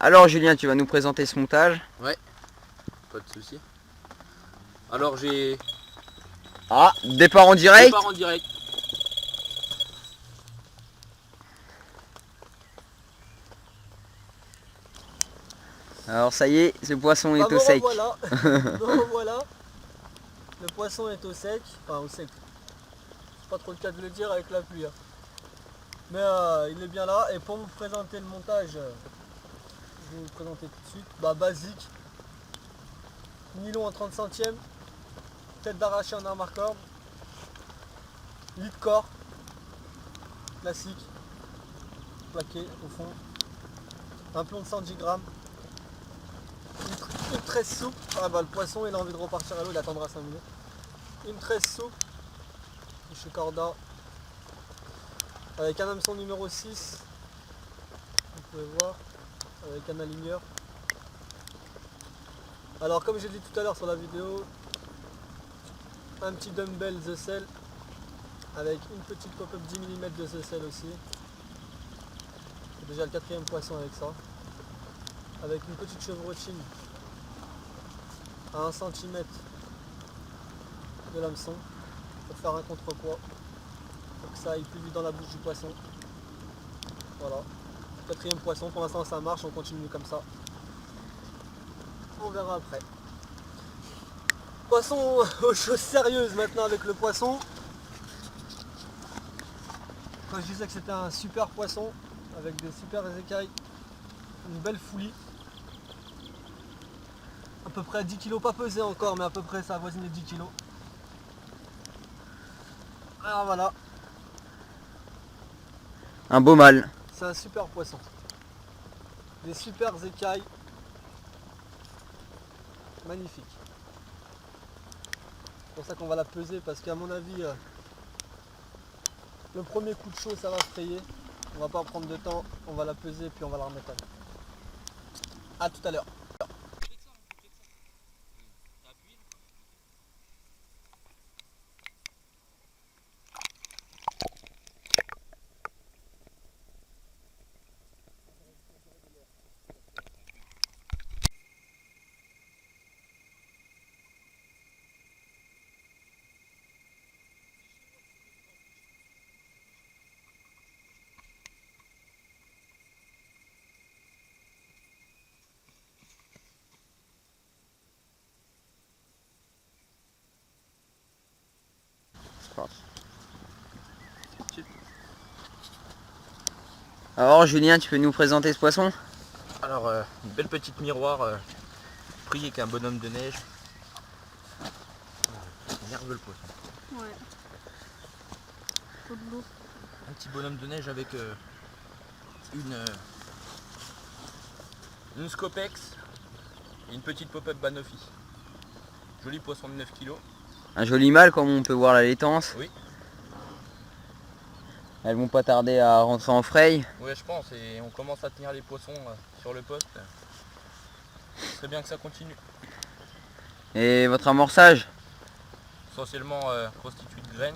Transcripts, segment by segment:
Alors Julien, tu vas nous présenter ce montage. Ouais, pas de souci. Alors j'ai Ah, départ en direct. départ en direct. Alors ça y est, ce poisson est Bah au me sec. revoilà. Me revoilà. Le poisson est au sec. Enfin au sec. C'est pas trop le cas de le dire avec la pluie. Hein. Mais il est bien là. Et pour vous présenter le montage, je vais vous le présenter tout de suite. Bah basique. Nylon en 30 centièmes. Tête d'arraché en arme à corde. Lit de corps. Classique. Plaqué au fond. Un plomb de 110 grammes. Une tresse souple. Ah bah le poisson il a envie de repartir à l'eau, il attendra 5 minutes. Une tresse souple de chez Corda avec un hameçon numéro 6, vous pouvez voir, avec un aligneur. Alors comme j'ai dit tout à l'heure sur la vidéo, un petit dumbbell The Cell avec une petite pop-up 10 mm de The Cell aussi. C'est déjà le 4e poisson avec ça. Avec une petite chevrotine à 1 cm de l'hameçon pour faire un contrepoids pour que ça aille plus vite dans la bouche du poisson. Voilà, 4e poisson, pour l'instant ça marche, on continue comme ça. On verra après. Passons aux choses sérieuses maintenant avec le poisson. Quand je disais que c'était un super poisson avec des super écailles, une belle foulie. À peu près 10 kg, pas pesé encore, mais à peu près ça avoisine les 10 kg. Alors voilà, Un beau mâle. c'est un super poisson. Des super écailles. Magnifique. C'est pour ça qu'on va la peser parce qu'à mon avis, le premier coup de chaud ça va se frayer. On va pas prendre de temps, on va la peser puis on va la remettre à l'eau. A tout à l'heure. Alors Julien, tu peux nous présenter ce poisson? Alors une belle petite miroir pris avec un bonhomme de neige. Nerveux le poisson. Ouais. Trop de l'eau. Un petit bonhomme de neige avec une Scopex et une petite pop-up Banofi. Joli poisson de 9 kg. Un joli mâle comme on peut voir la laitance. Oui. Elles vont pas tarder à rentrer en fraye. Ouais, je pense, et on commence à tenir les poissons sur le poste. Ce serait bien que ça continue. Et votre amorçage? Essentiellement constitué de graines,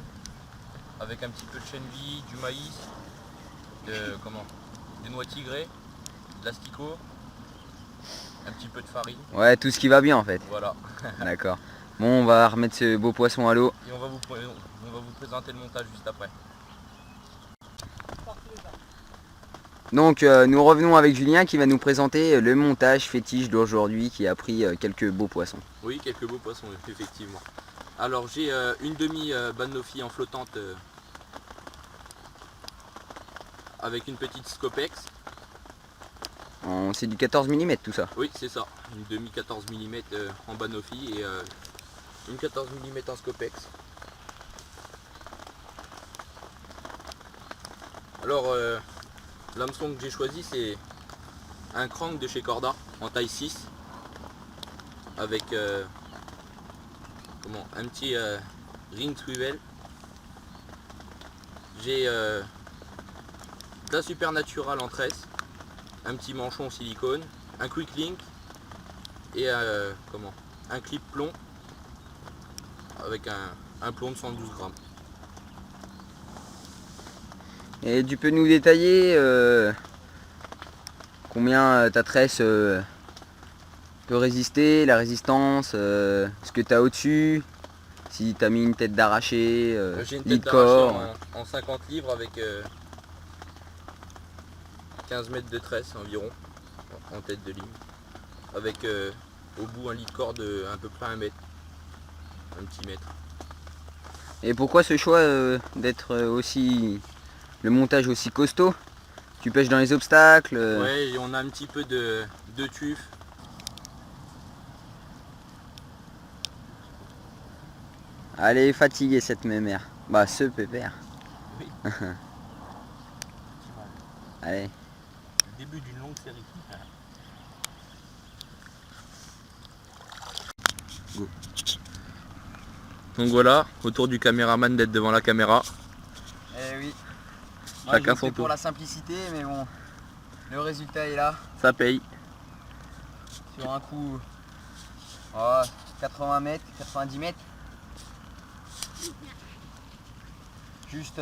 avec un petit peu de chènevis, du maïs, des noix tigrées, de l'asticot, un petit peu de farine. Ouais, tout ce qui va bien en fait. Voilà. D'accord. Bon, on va remettre ce beau poisson à l'eau. Et on va vous présenter le montage juste après. Donc nous revenons avec Julien qui va nous présenter le montage fétiche d'aujourd'hui qui a pris quelques beaux poissons. Oui, quelques beaux poissons, effectivement. Alors j'ai une demi Banofi en flottante avec une petite Scopex. C'est du 14 mm tout ça. Oui, c'est ça. Une demi 14 mm en Banofi et une 14 mm en Scopex. Alors l'hameçon que j'ai choisi, c'est un crank de chez Corda en taille 6 avec un petit ring swivel. J'ai de la Supernatural en tresse, un petit manchon silicone, un quick link et un clip plomb avec un plomb de 112 grammes. Et tu peux nous détailler combien ta tresse peut résister, la résistance, ce que tu as au-dessus, si tu as mis une tête d'arraché, J'ai une lit tête de corps. d'arraché en 50 livres avec 15 mètres de tresse environ en tête de ligne. Avec au bout un lit de corps de à peu près 1 mètre. Un petit mètre. Et pourquoi ce choix d'être aussi... le montage aussi costaud? Tu pêches dans les obstacles? Ouais, et on a un petit peu de tuf. Elle est fatiguée cette mémère. Bah ce pépère. Oui. Allez. Le début d'une longue série. Go. Donc voilà, autour du caméraman d'être devant la caméra. Eh oui. Chacun son tour. Pour la simplicité, mais bon, le résultat est là. Ça paye. Sur un coup, 80 mètres, 90 mètres. Juste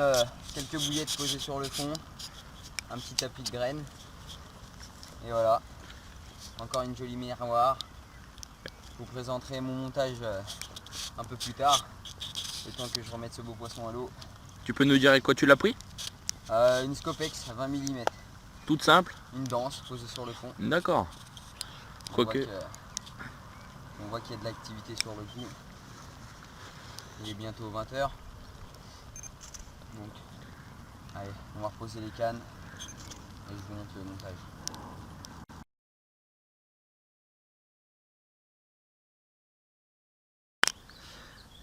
quelques bouillettes posées sur le fond, un petit tapis de graines. Et voilà, encore une jolie miroir. Je vous présenterai mon montage un peu plus tard, le temps que je remette ce beau poisson à l'eau. Tu peux nous dire avec quoi tu l'as pris? Une Scopex à 20 mm, Toute simple. une danse posée sur le fond. D'accord. On voit Quoique. qu'il y a de l'activité sur le coup. Il est bientôt 20 h. Donc, allez, on va reposer les cannes et je vous montre le montage.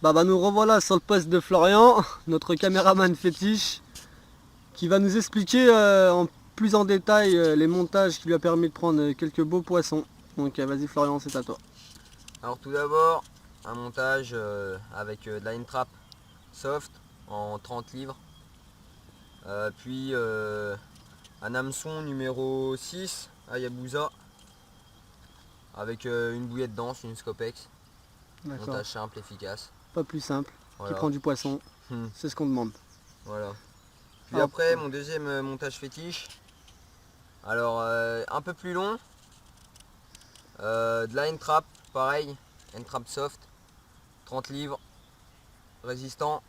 Bah nous revoilà sur le poste de Florian, notre caméraman fétiche, qui va nous expliquer plus en détail les montages qui lui a permis de prendre quelques beaux poissons. Donc vas-y Florian, c'est à toi. Alors tout d'abord, un montage avec de la N-Trap soft en 30 livres. Puis un hameçon numéro 6 à Yabusa avec une bouillette dense, une Scopex. D'accord. Montage simple, efficace. Pas plus simple, Voilà. qui prend du poisson, c'est ce qu'on demande. Voilà. Puis Hop. après, mon deuxième montage fétiche. Alors un peu plus long. De la N-Trap, pareil, N-Trap soft, 30 livres, résistant.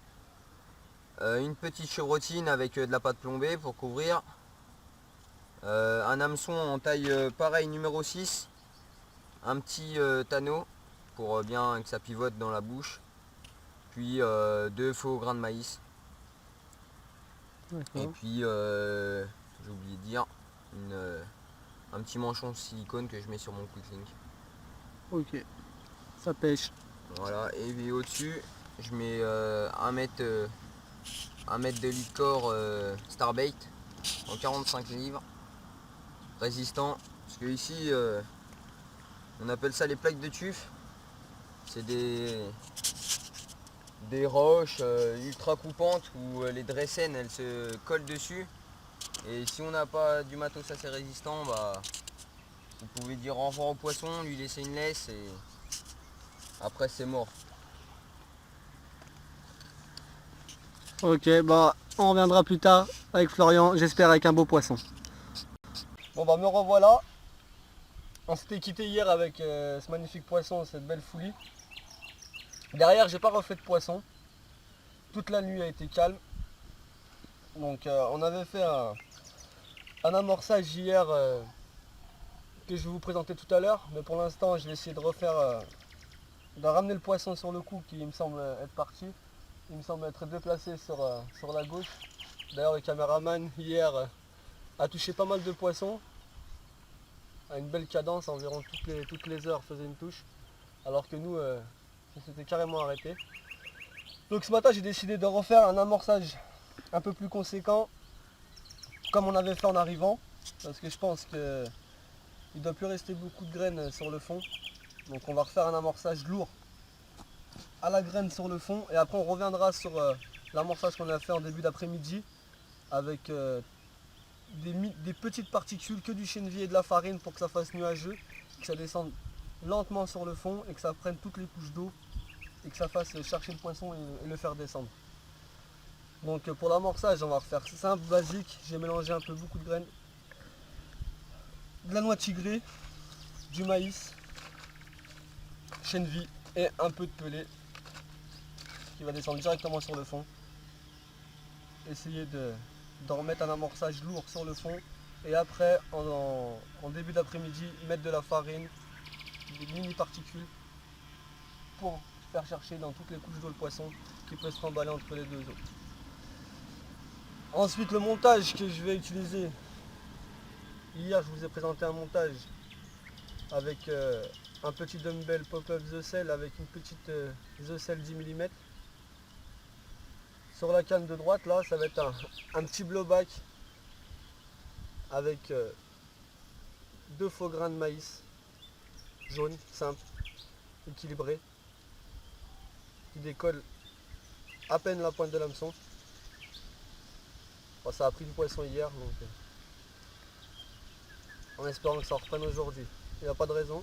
Une petite chevrotine avec de la pâte plombée pour couvrir. Un hameçon en taille pareil numéro 6. Un petit tanneau pour bien que ça pivote dans la bouche. Puis 2 faux grains de maïs. Et puis j'ai oublié de dire un petit manchon de silicone que je mets sur mon quick link. Ok, ça pêche. Voilà, et puis au-dessus je mets 1 mètre de lit de corps Starbait en 45 livres, résistant, parce que ici on appelle ça les plaques de tuf. C'est des roches ultra coupantes où les dressènes elles se collent dessus, et si on n'a pas du matos assez résistant, bah vous pouvez dire au revoir au poisson, lui laisser une laisse et après c'est mort. Ok, bah on reviendra plus tard avec Florian, j'espère avec un beau poisson. Bon bah me revoilà. On s'était quitté hier avec ce magnifique poisson, cette belle foulie. Derrière j'ai pas refait de poisson. Toute la nuit a été calme. Donc on avait fait un amorçage hier que je vais vous présenter tout à l'heure. Mais pour l'instant je vais essayer de refaire, de ramener le poisson sur le coup qui me semble être parti. Il me semble être déplacé sur la gauche. D'ailleurs le caméraman hier a touché pas mal de poissons. À une belle cadence, environ toutes les heures faisait une touche. Alors que nous, on s'était carrément arrêté. Donc ce matin j'ai décidé de refaire un amorçage un peu plus conséquent. Comme on avait fait en arrivant. Parce que je pense qu'il ne doit plus rester beaucoup de graines sur le fond. Donc on va refaire un amorçage lourd à la graine sur le fond, et après on reviendra sur l'amorçage qu'on a fait en début d'après-midi avec des petites particules, que du chènevis et de la farine pour que ça fasse nuageux, que ça descende lentement sur le fond et que ça prenne toutes les couches d'eau et que ça fasse chercher le poisson et le faire descendre. Donc pour l'amorçage on va refaire simple, basique. J'ai mélangé un peu beaucoup de graines. de la noix tigrée, du maïs, chêne vie et un peu de pelé qui va descendre directement sur le fond. Essayez d'en remettre un amorçage lourd sur le fond et après en début d'après-midi mettre de la farine, des mini particules pour faire chercher dans toutes les couches d'eau le poisson qui peut se remballer entre les deux eaux. Ensuite le montage que je vais utiliser. Hier je vous ai présenté un montage avec un petit dumbbell pop-up The Cell avec une petite The Cell 10 mm. Sur la canne de droite là ça va être un petit blowback avec 2 faux grains de maïs jaune, simple, équilibré, qui décolle à peine la pointe de l'hameçon. Bon, ça a pris le poisson hier donc en espérant que ça reprenne aujourd'hui. Il n'y a pas de raison.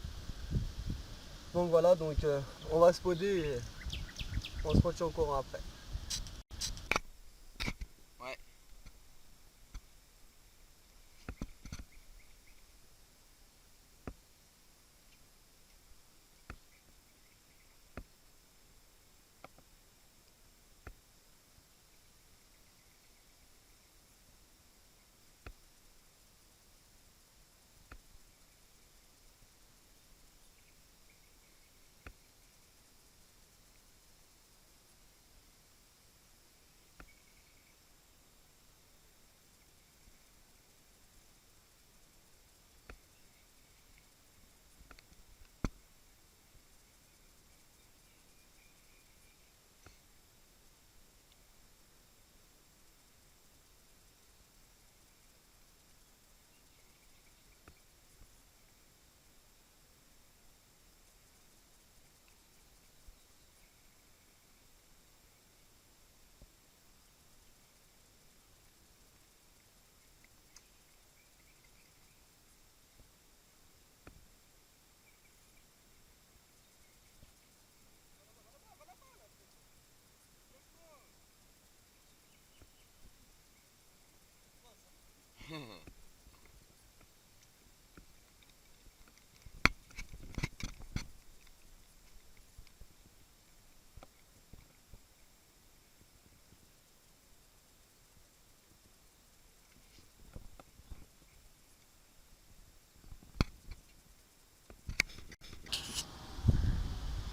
Donc voilà, donc on va se poder et on se retient au courant après. Ouais.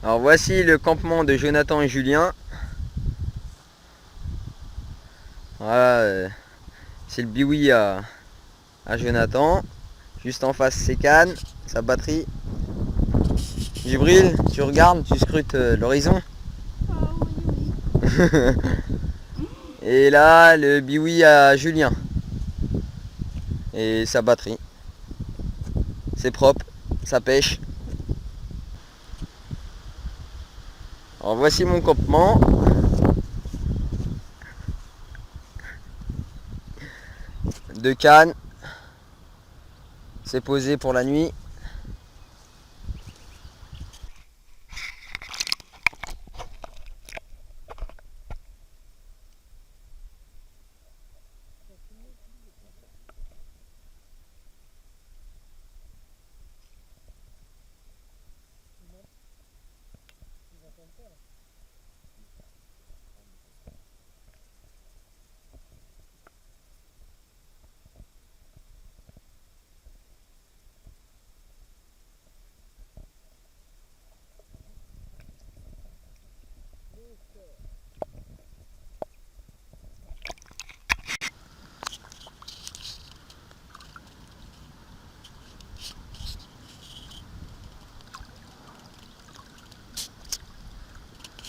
Alors voici le campement de Jonathan et Julien. Voilà, c'est le biwi à Jonathan. Juste en face ses cannes, sa batterie. Djibril, tu regardes, tu scrutes l'horizon. Ah oui, oui. Et là, le biwi à Julien. Et sa batterie. C'est propre, ça pêche. Alors voici mon campement. Deux cannes. C'est posé pour la nuit.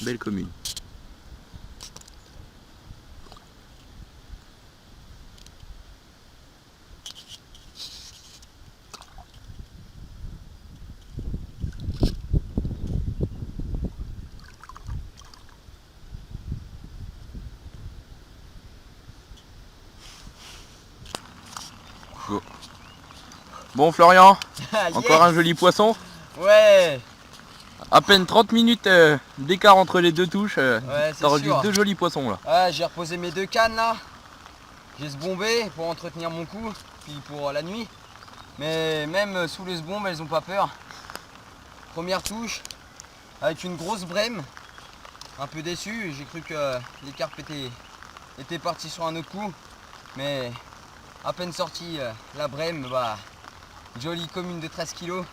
Belle commune. Bon Florian, encore un joli poisson. Ouais. À peine 30 minutes d'écart entre les deux touches, Ouais, t'as redu sûr. deux jolis poissons là. Ouais, j'ai reposé mes deux cannes là. J'ai ce bombé pour entretenir mon cou, puis pour la nuit. Mais même sous les bombes, elles ont pas peur. Première touche, avec une grosse brème. Un peu déçu, j'ai cru que les carpes étaient partis sur un autre coup. Mais à peine sorti la brème, bah, jolie commune de 13 kg.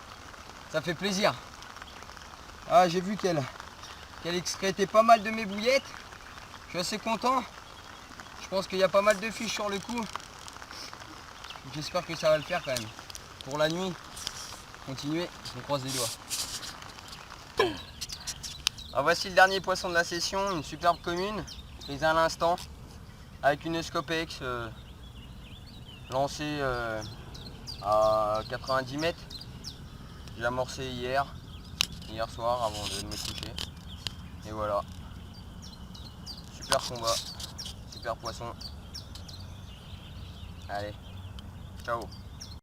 Ça fait plaisir. Ah, j'ai vu qu'elle excrétait pas mal de mes bouillettes. Je suis assez content. Je pense qu'il y a pas mal de fiches sur le coup. J'espère que ça va le faire quand même. Pour la nuit, continuer, on croise les doigts. Alors voici le dernier poisson de la session, une superbe commune, prise à l'instant, avec une Scopex lancée à 90 mètres. J'ai amorcé hier soir avant de me coucher. Et voilà. Super combat, super poisson. Allez, ciao.